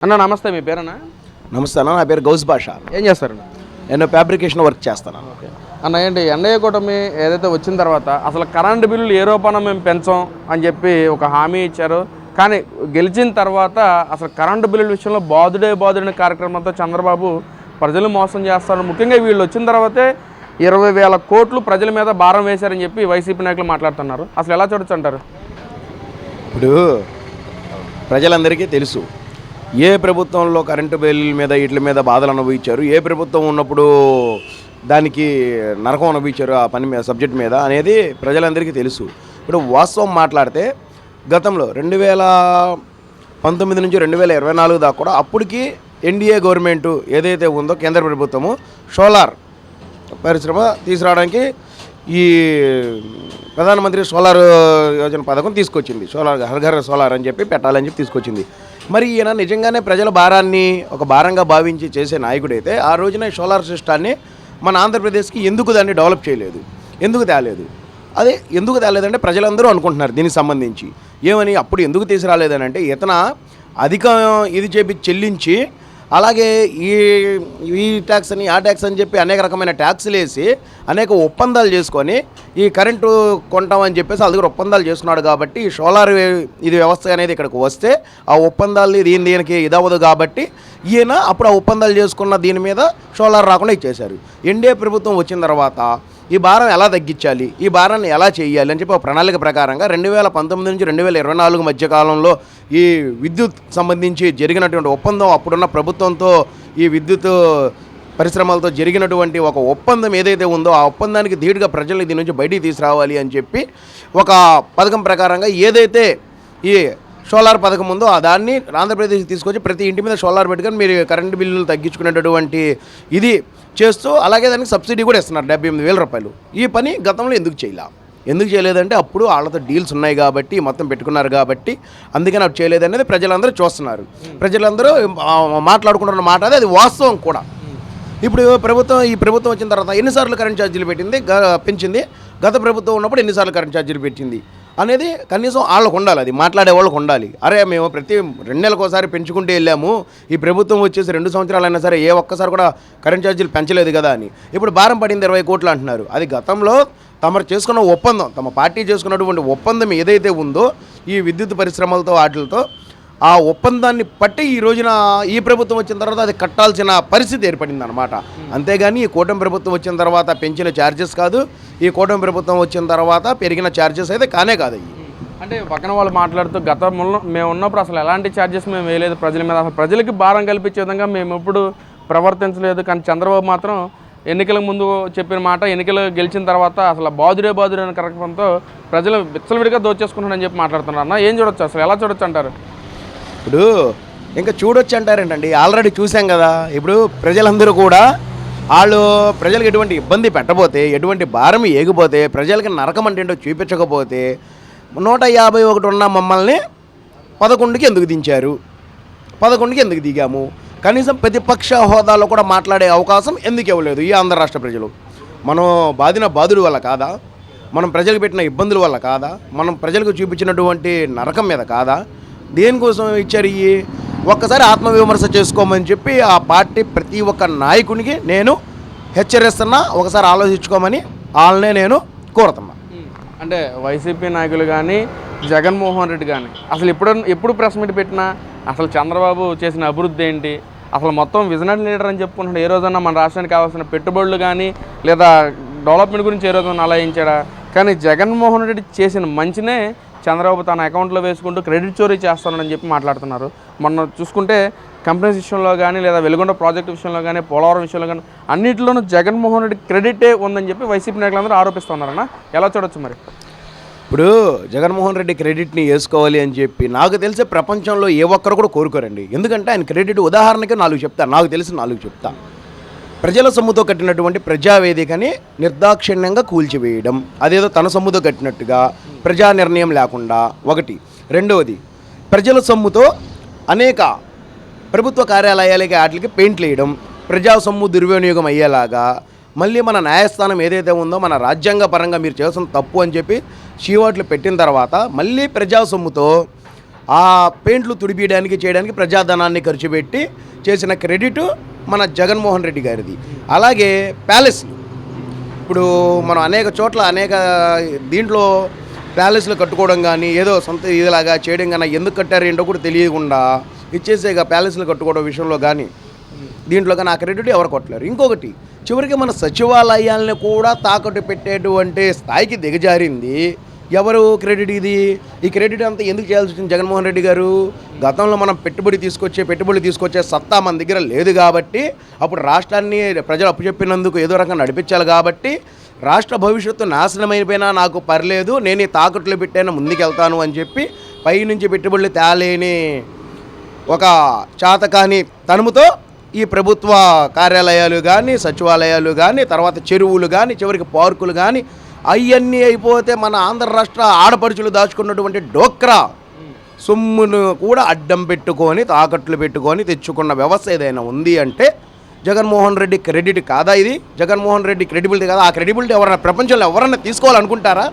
అన్న నమస్తే, మీ పేరన్నా? నమస్తే అన్న, నా పేరు గౌస్ భాష. ఏం చేస్తారన్న? నేను ఫ్యాబ్రికేషన్ వర్క్ చేస్తాను. ఓకే అన్న, ఏంటి ఎన్డీఏ కూటమి ఏదైతే వచ్చిన తర్వాత అసలు కరెంటు బిల్లులు ఏ రూపాన మేము పెంచాం అని చెప్పి ఒక హామీ ఇచ్చారు. కానీ గెలిచిన తర్వాత అసలు కరెంటు బిల్లుల విషయంలో బాదుడే కార్యక్రమంతో చంద్రబాబు ప్రజలు మోసం చేస్తారు. ముఖ్యంగా వీళ్ళు వచ్చిన తర్వాతే 20,000 కోట్లు ప్రజల మీద భారం వేశారని చెప్పి వైసీపీ నాయకులు మాట్లాడుతున్నారు. అసలు ఎలా చూడొచ్చు అంటారు? ఇప్పుడు ప్రజలందరికీ తెలుసు ఏ ప్రభుత్వంలో కరెంటు బిల్లుల మీద వీటి మీద బాధలు అనుభవించారు, ఏ ప్రభుత్వం ఉన్నప్పుడు దానికి నరకం అనుభవించారు ఆ పని మీద సబ్జెక్ట్ మీద అనేది ప్రజలందరికీ తెలుసు. ఇప్పుడు వాస్తవం మాట్లాడితే గతంలో 2019 నుంచి 2024 దాకా కూడా అప్పటికి ఎన్డీఏ గవర్నమెంటు ఏదైతే ఉందో కేంద్ర ప్రభుత్వము సోలార్ పరిశ్రమ తీసుకురావడానికి ఈ ప్రధానమంత్రి సోలార్ యోజన పథకం తీసుకొచ్చింది. సోలార్ హర్ సోలార్ అని చెప్పి పెట్టాలని చెప్పి తీసుకొచ్చింది. మరి ఈయన నిజంగానే ప్రజల భారాన్ని ఒక భారంగా భావించి చేసే నాయకుడైతే ఆ రోజున సోలార్ సిస్టాన్ని మన ఆంధ్రప్రదేశ్కి ఎందుకు దాన్ని డెవలప్ చేయలేదు, ఎందుకు తేలేదు? అదే ఎందుకు తేలేదంటే ప్రజలందరూ అనుకుంటున్నారు దీనికి సంబంధించి ఏమని. అప్పుడు ఎందుకు తీసుకురాలేదని అంటే ఇతన అధిక ఇది చెప్పి చెల్లించి అలాగే ఈ ట్యాక్స్ అని ఆ ట్యాక్స్ అని చెప్పి అనేక రకమైన ట్యాక్స్లు వేసి అనేక ఒప్పందాలు చేసుకొని ఈ కరెంటు కొంటామని చెప్పేసి వాళ్ళ దగ్గర ఒప్పందాలు చేసుకున్నాడు. కాబట్టి ఈ సోలార్ ఇది వ్యవస్థ అనేది ఇక్కడికి వస్తే ఆ ఒప్పందాలు దీనికి ఇదవ్వదు. కాబట్టి ఈయన అప్పుడు ఆ ఒప్పందాలు చేసుకున్న దీని మీద సోలార్ రాకుండా ఇచ్చేశారు. ఎన్డీఏ ప్రభుత్వం వచ్చిన తర్వాత ఈ భారం ఎలా తగ్గించాలి, ఈ భారాన్ని ఎలా చేయాలి అని చెప్పి ఒక ప్రణాళిక ప్రకారంగా 2019 నుంచి 2024 మధ్యకాలంలో ఈ విద్యుత్ సంబంధించి జరిగినటువంటి ఒప్పందం అప్పుడున్న ప్రభుత్వంతో ఈ విద్యుత్ పరిశ్రమలతో జరిగినటువంటి ఒక ఒప్పందం ఏదైతే ఉందో ఆ ఒప్పందానికి ధీటుగా ప్రజల్ని దీని నుంచి బయటికి తీసుకురావాలి అని చెప్పి ఒక పథకం ప్రకారంగా ఏదైతే ఈ సోలార్ పథకం ఉందో దాన్ని ఆంధ్రప్రదేశ్కి తీసుకొచ్చి ప్రతి ఇంటి మీద సోలార్ పెట్టుకొని మీరు కరెంటు బిల్లులు తగ్గించుకునేటటువంటి ఇది చేస్తూ అలాగే దానికి సబ్సిడీ కూడా ఇస్తున్నారు 78,000 రూపాయలు. ఈ పని గతంలో ఎందుకు చేయలేదంటే అప్పుడు వాళ్ళతో డీల్స్ ఉన్నాయి కాబట్టి మొత్తం పెట్టుకున్నారు కాబట్టి అందుకని అది చేయలేదనేది ప్రజలందరూ చూస్తున్నారు. ప్రజలందరూ మాట్లాడుకుంటున్న మాట అది వాస్తవం కూడా. ఇప్పుడు ఈ ప్రభుత్వం వచ్చిన తర్వాత ఎన్నిసార్లు కరెంట్ ఛార్జీలు పెంచింది, గత ప్రభుత్వం ఉన్నప్పుడు ఎన్నిసార్లు కరెంట్ ఛార్జీలు పెట్టింది అనేది కనీసం వాళ్ళకు ఉండాలి, అది మాట్లాడే వాళ్ళకు ఉండాలి. అరే మేము ప్రతి 2 నెలలకు ఒకసారి పెంచుకుంటూ వెళ్ళాము, ఈ ప్రభుత్వం వచ్చేసి 2 సంవత్సరాలైనా సరే ఒక్కసారి కూడా కరెంట్ ఛార్జీలు పెంచలేదు కదా అని. ఇప్పుడు భారం పడింది 20 కోట్లు అంటున్నారు. అది గతంలో తమరు చేసుకున్న ఒప్పందం, తమ పార్టీ చేసుకున్నటువంటి ఒప్పందం ఏదైతే ఉందో ఈ విద్యుత్ పరిశ్రమలతో వాటిలతో ఆ ఒప్పందాన్ని పట్టి ఈ రోజున ఈ ప్రభుత్వం వచ్చిన తర్వాత అది కట్టాల్సిన పరిస్థితి ఏర్పడింది అనమాట. అంతేగాని ఈ కూటమి ప్రభుత్వం వచ్చిన తర్వాత పెంచిన ఛార్జెస్ కాదు, ఈ కూటమి ప్రభుత్వం వచ్చిన తర్వాత పెరిగిన ఛార్జెస్ అయితే కానే కాదు. అంటే పక్కన వాళ్ళు మాట్లాడుతూ గతంలో మేము ఉన్నప్పుడు అసలు ఎలాంటి ఛార్జెస్ మేము వేయలేదు ప్రజల మీద, అసలు ప్రజలకి భారం కల్పించే విధంగా మేము ఎప్పుడు ప్రవర్తించలేదు. కానీ చంద్రబాబు మాత్రం ఎన్నికల ముందు చెప్పిన మాట ఎన్నికలు గెలిచిన తర్వాత అసలు బాదుడే అనే కార్యక్రమంతో ప్రజలు విచ్చలవిడిగా దోచేసుకుంటున్నారని చెప్పి మాట్లాడుతున్నారు. అన్న ఏం చూడొచ్చు, అసలు ఎలా చూడొచ్చు అంటారు? ఇప్పుడు ఇంకా చూడొచ్చు అంటారేంటండి, ఆల్రెడీ చూసాం కదా. ఇప్పుడు ప్రజలందరూ కూడా ప్రజలకు ఎటువంటి ఇబ్బంది పెట్టబోతే, ఎటువంటి భారం ఏగిపోతే, ప్రజలకి నరకం అంటే ఏంటో చూపించకపోతే 151 ఉన్న మమ్మల్ని 11కి ఎందుకు దించారు, 11కి ఎందుకు దిగాము, కనీసం ప్రతిపక్ష హోదాలో కూడా మాట్లాడే అవకాశం ఎందుకు ఇవ్వలేదు ఈ ఆంధ్ర రాష్ట్ర ప్రజలు? మనం బాధుడు వల్ల కాదా, మనం ప్రజలకు పెట్టిన ఇబ్బందుల వల్ల కాదా, మనం ప్రజలకు చూపించినటువంటి నరకం మీద కాదా? దేనికోసం ఇచ్చారు? ఒక్కసారి ఆత్మవిమర్శ చేసుకోమని చెప్పి ఆ పార్టీ ప్రతి ఒక్క నాయకునికి నేను హెచ్చరిస్తున్నా, ఒకసారి ఆలోచించుకోమని వాళ్ళనే నేను కోరుతున్నా. అంటే వైసీపీ నాయకులు కానీ జగన్మోహన్ రెడ్డి కానీ అసలు ఎప్పుడు ప్రెస్ మీట్ పెట్టినా అసలు చంద్రబాబు చేసిన అభివృద్ధి ఏంటి, అసలు మొత్తం విజనరీ లీడర్ అని చెప్పుకుంటున్నాడు. ఏ రోజన్నా మన రాష్ట్రానికి కావాల్సిన పెట్టుబడులు కానీ లేదా డెవలప్మెంట్ గురించి ఏ రోజన్నా ఆలోచించాడా? కానీ జగన్మోహన్ రెడ్డి చేసిన మంచినే చంద్రబాబు తన అకౌంట్లో వేసుకుంటూ క్రెడిట్ చోరీ చేస్తానని చెప్పి మాట్లాడుతున్నారు. మొన్న చూసుకుంటే కంపెనీస్ విషయంలో కానీ లేదా వెలుగొండ ప్రాజెక్టు విషయంలో కానీ పోలవరం విషయంలో కానీ అన్నింటిలోనూ జగన్మోహన్ రెడ్డి క్రెడిటే ఉందని చెప్పి వైసీపీ నాయకులందరూ ఆరోపిస్తున్నారన్న. ఎలా చూడొచ్చు మరి? ఇప్పుడు జగన్మోహన్ రెడ్డి క్రెడిట్ని వేసుకోవాలి అని చెప్పి నాకు తెలిసే ప్రపంచంలో ఏ ఒక్కరు కూడా కోరుకోరండి. ఎందుకంటే ఆయన క్రెడిట్ ఉదాహరణకి 4 చెప్తా, నాకు తెలిసి 4 చెప్తా. ప్రజల సొమ్ముతో కట్టినటువంటి ప్రజావేదికని నిర్దాక్షిణ్యంగా కూల్చివేయడం, అదేదో తన సొమ్ముతో కట్టినట్టుగా ప్రజా నిర్ణయం లేకుండా ఒకటి. రెండవది, ప్రజల సొమ్ముతో అనేక ప్రభుత్వ కార్యాలయాలకి వాటికి పెయింట్లు వేయడం, ప్రజా సొమ్ము దుర్వినియోగం అయ్యేలాగా మళ్ళీ మన న్యాయస్థానం ఏదైతే ఉందో మన రాజ్యాంగ పరంగా మీరు చేసిన తప్పు అని చెప్పి చీవాట్లు పెట్టిన తర్వాత మళ్ళీ ప్రజా సొమ్ముతో ఆ పెయింట్లు తుడిపీయడానికి చేయడానికి ప్రజాధనాన్ని ఖర్చు పెట్టి చేసిన క్రెడిట్ మన జగన్మోహన్ రెడ్డి గారిది. అలాగే ప్యాలెస్లు, ఇప్పుడు మనం అనేక చోట్ల దీంట్లో ప్యాలెస్లు కట్టుకోవడం కానీ ఏదో సొంత ఇదిలాగా చేయడం కానీ ఎందుకు కట్టారు ఏంటో కూడా తెలియకుండా ఇచ్చేసేగా ప్యాలెస్లు కట్టుకోవడం విషయంలో కానీ దీంట్లో కానీ ఆ క్రెడిట్ ఎవరు కొట్టలేరు. ఇంకొకటి, చివరికి మన సచివాలయాలను కూడా తాకట్టు పెట్టేటువంటి స్థాయికి దిగజారింది ఎవరు క్రెడిట్ ఇది? ఈ క్రెడిట్ అంతా ఎందుకు చేయాల్సి వచ్చింది జగన్మోహన్ రెడ్డి గారు? గతంలో మనం పెట్టుబడులు తీసుకొచ్చే సత్తా మన దగ్గర లేదు కాబట్టి, అప్పుడు రాష్ట్రాన్ని ప్రజలు అప్పుచెప్పినందుకు ఏదో రకంగా నడిపించాలి కాబట్టి, రాష్ట్ర భవిష్యత్తు నాశనమైపోయినా నాకు పర్లేదు, నేను ఈ తాకట్లు పెట్టైనా ముందుకెళ్తాను అని చెప్పి పైనుంచి పెట్టుబడులు తేలేని ఒక చాతకాని తనుముతో ఈ ప్రభుత్వ కార్యాలయాలు కానీ సచివాలయాలు కానీ తర్వాత చెరువులు కానీ చివరికి పార్కులు కానీ అవన్నీ అయిపోతే మన ఆంధ్ర రాష్ట్ర ఆడపడుచులు దాచుకున్నటువంటి డోక్రా సొమ్మును కూడా అడ్డం పెట్టుకొని తాకట్లు పెట్టుకొని తెచ్చుకున్న వ్యవస్థ ఏదైనా ఉంది అంటే జగన్మోహన్ రెడ్డి క్రెడిట్ కాదా ఇది? జగన్మోహన్ రెడ్డి క్రెడిబిలిటీ కాదా? ఆ క్రెడిబిలిటీ ఎవరన్నా ప్రపంచంలో ఎవరన్నా తీసుకోవాలనుకుంటారా?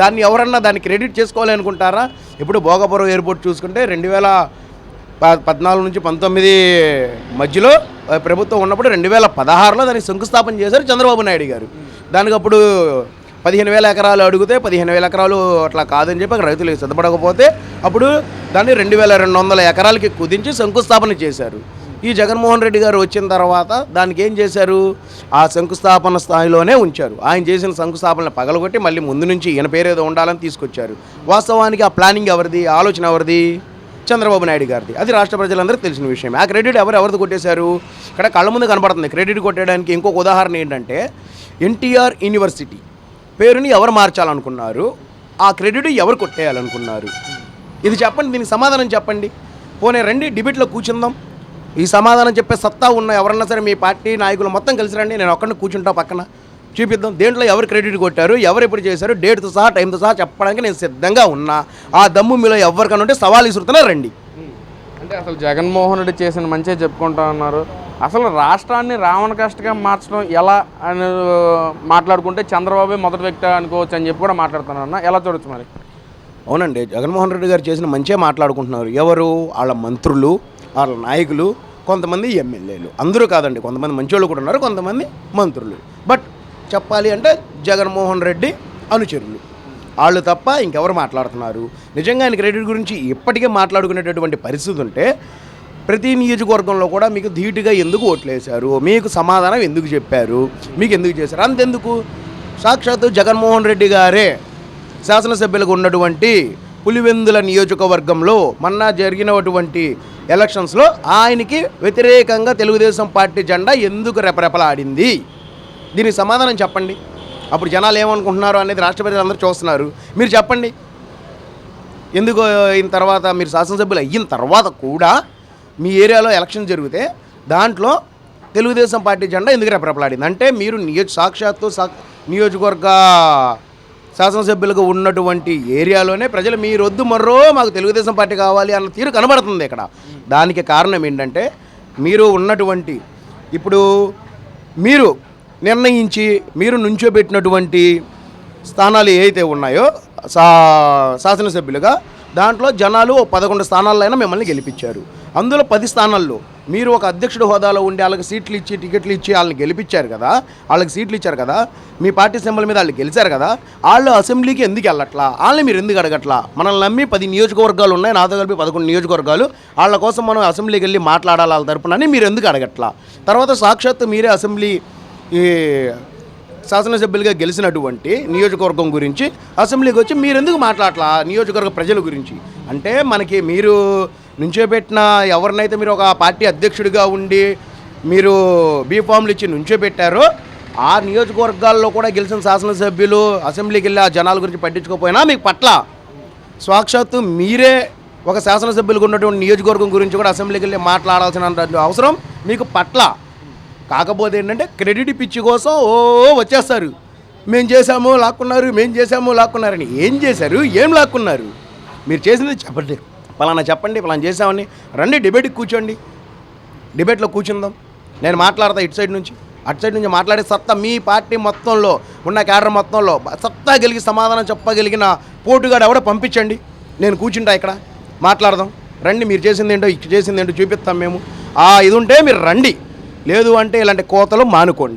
దాన్ని క్రెడిట్ చేసుకోవాలనుకుంటారా? ఇప్పుడు భోగాపురం ఎయిర్పోర్ట్ చూసుకుంటే 2014 నుంచి 19 మధ్యలో ప్రభుత్వం ఉన్నప్పుడు 2016లో దానికి శంకుస్థాపన చేశారు చంద్రబాబు నాయుడు గారు. దానికి అప్పుడు 15,000 ఎకరాలు అడిగితే 15,000 ఎకరాలు అట్లా కాదని చెప్పి అక్కడ రైతులు సిద్ధపడకపోతే అప్పుడు దాన్ని 2,200 ఎకరాలకి కుదించి శంకుస్థాపన చేశారు. ఈ జగన్మోహన్ రెడ్డి గారు వచ్చిన తర్వాత దానికి ఏం చేశారు? ఆ శంకుస్థాపన స్థాయిలోనే ఉంచారు. ఆయన చేసిన శంకుస్థాపనలు పగలగొట్టి మళ్ళీ ముందు నుంచి ఈయన పేరేదో ఉండాలని తీసుకొచ్చారు. వాస్తవానికి ఆ ప్లానింగ్ ఎవరిది? ఆలోచన ఎవరిది? చంద్రబాబు నాయుడు గారిది. అది రాష్ట్ర ప్రజలందరికీ తెలిసిన విషయం. ఆ క్రెడిట్ ఎవరిది కొట్టేశారు? ఇక్కడ కళ్ళ ముందు కనపడుతుంది. క్రెడిట్ కొట్టడానికి ఇంకొక ఉదాహరణ ఏంటంటే ఎన్టీఆర్ యూనివర్సిటీ పేరుని ఎవరు మార్చాలనుకున్నారు? ఆ క్రెడిట్ ఎవరు కొట్టేయాలనుకున్నారు? ఇది చెప్పండి, దీనికి సమాధానం చెప్పండి. పోనీ రండి డిబేట్లో కూర్చుందాం. ఈ సమాధానం చెప్పే సత్తా ఉన్న ఎవరన్నా సరే మీ పార్టీ నాయకులు మొత్తం కలిసి రండి, నేను ఒక్కడిని కూర్చుంటా పక్కన, చూపిద్దాం దేంట్లో ఎవరు క్రెడిట్ కొట్టారు, ఎవరు ఎప్పుడు చేశారు, డేట్తో సహా టైంతో సహా చెప్పడానికి నేను సిద్ధంగా ఉన్నా. ఆ దమ్ము మీలో ఎవరికన్నా ఉంటే సవాల్ ఇసురుతున్నా రండి. అంటే అసలు జగన్మోహన్ రెడ్డి చేసిన మంచిగా చెప్పుకుంటా ఉన్నారు. అసలు రాష్ట్రాన్ని రావణ కష్టగా మార్చడం ఎలా అని మాట్లాడుకుంటే చంద్రబాబు మొదటి వ్యక్తి అనుకోవచ్చు అని చెప్పి కూడా మాట్లాడుతున్నా. ఎలా చూడొచ్చు మరి? అవునండి, జగన్మోహన్ రెడ్డి గారు చేసిన మంచిగా మాట్లాడుకుంటున్నారు. ఎవరు? వాళ్ళ మంత్రులు, వాళ్ళ నాయకులు, కొంతమంది ఎమ్మెల్యేలు. అందరూ కాదండి, కొంతమంది మంచోళ్ళు కూడా ఉన్నారు, కొంతమంది మంత్రులు. బట్ చెప్పాలి అంటే జగన్మోహన్ రెడ్డి అనుచరులు వాళ్ళు తప్ప ఇంకెవరు మాట్లాడుతున్నారు? నిజంగా ఆయన క్రెడిట్ గురించి ఇప్పటికే మాట్లాడుకునేటటువంటి పరిస్థితి ఉంటే ప్రతి నియోజకవర్గంలో కూడా మీకు ధీటుగా ఎందుకు ఓట్లేశారు, మీకు సమాధానం ఎందుకు చెప్పారు, మీకు ఎందుకు చేశారు? అంతెందుకు, సాక్షాత్తు జగన్మోహన్ రెడ్డి గారే శాసనసభ్యులకు ఉన్నటువంటి పులివెందుల నియోజకవర్గంలో మొన్న జరిగినటువంటి ఎలక్షన్స్లో ఆయనకి వ్యతిరేకంగా తెలుగుదేశం పార్టీ జెండా ఎందుకు రెపరెపలాడింది? దీనికి సమాధానం చెప్పండి. అప్పుడు జనాలు ఏమనుకుంటున్నారు అనేది రాష్ట్ర ప్రజలందరూ చూస్తున్నారు. మీరు చెప్పండి. ఎందుకు అయిన తర్వాత, మీరు శాసనసభ్యులు అయిన తర్వాత కూడా మీ ఏరియాలో ఎలక్షన్ జరిగితే దాంట్లో తెలుగుదేశం పార్టీ జెండా ఎందుకు రెపరెపలాడింది? అంటే మీరు సాక్షాత్తు నియోజకవర్గ శాసనసభ్యులకు ఉన్నటువంటి ఏరియాలోనే ప్రజలు మీరు వద్దు మర్రో మాకు తెలుగుదేశం పార్టీ కావాలి అన్న తీరు కనబడుతుంది ఇక్కడ. దానికి కారణం ఏంటంటే మీరు ఉన్నటువంటి ఇప్పుడు మీరు నిర్ణయించి మీరు నుంచోబెట్టినటువంటి స్థానాలు ఏవైతే ఉన్నాయో శాసనసభ్యులుగా దాంట్లో జనాలు 11 స్థానాలైనా మిమ్మల్ని గెలిపించారు. అందులో 10 స్థానాల్లో మీరు ఒక అధ్యక్షుడు హోదాలో ఉండి వాళ్ళకి సీట్లు ఇచ్చి టికెట్లు ఇచ్చి వాళ్ళని గెలిపించారు కదా, వాళ్ళకి సీట్లు ఇచ్చారు కదా, మీ పార్టీ సింబల్ మీద వాళ్ళు గెలిచారు కదా, వాళ్ళు అసెంబ్లీకి ఎందుకు వెళ్ళట్లా? వాళ్ళని మీరు ఎందుకు అడగట్లా? మనల్ని నమ్మి 10 నియోజకవర్గాలు ఉన్నాయి, నాతో కలిపి 11 నియోజకవర్గాలు, వాళ్ళ కోసం మనం అసెంబ్లీకి వెళ్ళి మాట్లాడాలి వాళ్ళ తరపునని మీరు ఎందుకు అడగట్లా? తర్వాత సాక్షాత్తు మీరే అసెంబ్లీ శాసనసభ్యులుగా గెలిచినటువంటి నియోజకవర్గం గురించి అసెంబ్లీకి వచ్చి మీరు ఎందుకు మాట్లాడలా నియోజకవర్గ ప్రజల గురించి? అంటే మనకి మీరు నుంచోబెట్టిన ఎవరినైతే మీరు ఒక పార్టీ అధ్యక్షుడిగా ఉండి మీరు బీఫామ్లు ఇచ్చి నుంచోబెట్టారో ఆ నియోజకవర్గాల్లో కూడా గెలిచిన శాసనసభ్యులు అసెంబ్లీకి వెళ్ళి ఆ జనాల గురించి పట్టించుకోకపోయినా మీకు పట్ల సాక్షాత్తు మీరే ఒక శాసనసభ్యులకు ఉన్నటువంటి నియోజకవర్గం గురించి కూడా అసెంబ్లీకి వెళ్ళి మాట్లాడాల్సిన అవసరం మీకు పట్ల. కాకపోతే ఏంటంటే క్రెడిట్ పిచ్చి కోసం వచ్చేస్తారు. మేము చేసాము లాక్కున్నారు, మేము చేసాము లాక్కున్నారని. ఏం చేశారు, ఏం లాక్కున్నారు? మీరు చేసింది చెప్పండి, పలానా చెప్పండి, పలానా చేసామని. రండి డిబేట్కి కూర్చోండి, డిబేట్లో కూర్చుందాం. నేను మాట్లాడతా ఇటు సైడ్ నుంచి అటు సైడ్ నుంచి మాట్లాడే సత్తా మీ పార్టీ మొత్తంలో ఉన్న క్యాడర్ మొత్తంలో సత్తా కలిగి సమాధానం చెప్పగలిగిన పోటుగాడు ఎవడో పంపించండి, నేను కూర్చుంటా ఇక్కడ. మాట్లాడదాం. రండి, మీరు చేసిందేంటో చేసిందేంటో చూపిస్తాం మేము. ఇది ఉంటే మీరు రండి, లేదు అంటే ఇలాంటి కోతలు మానుకోండి.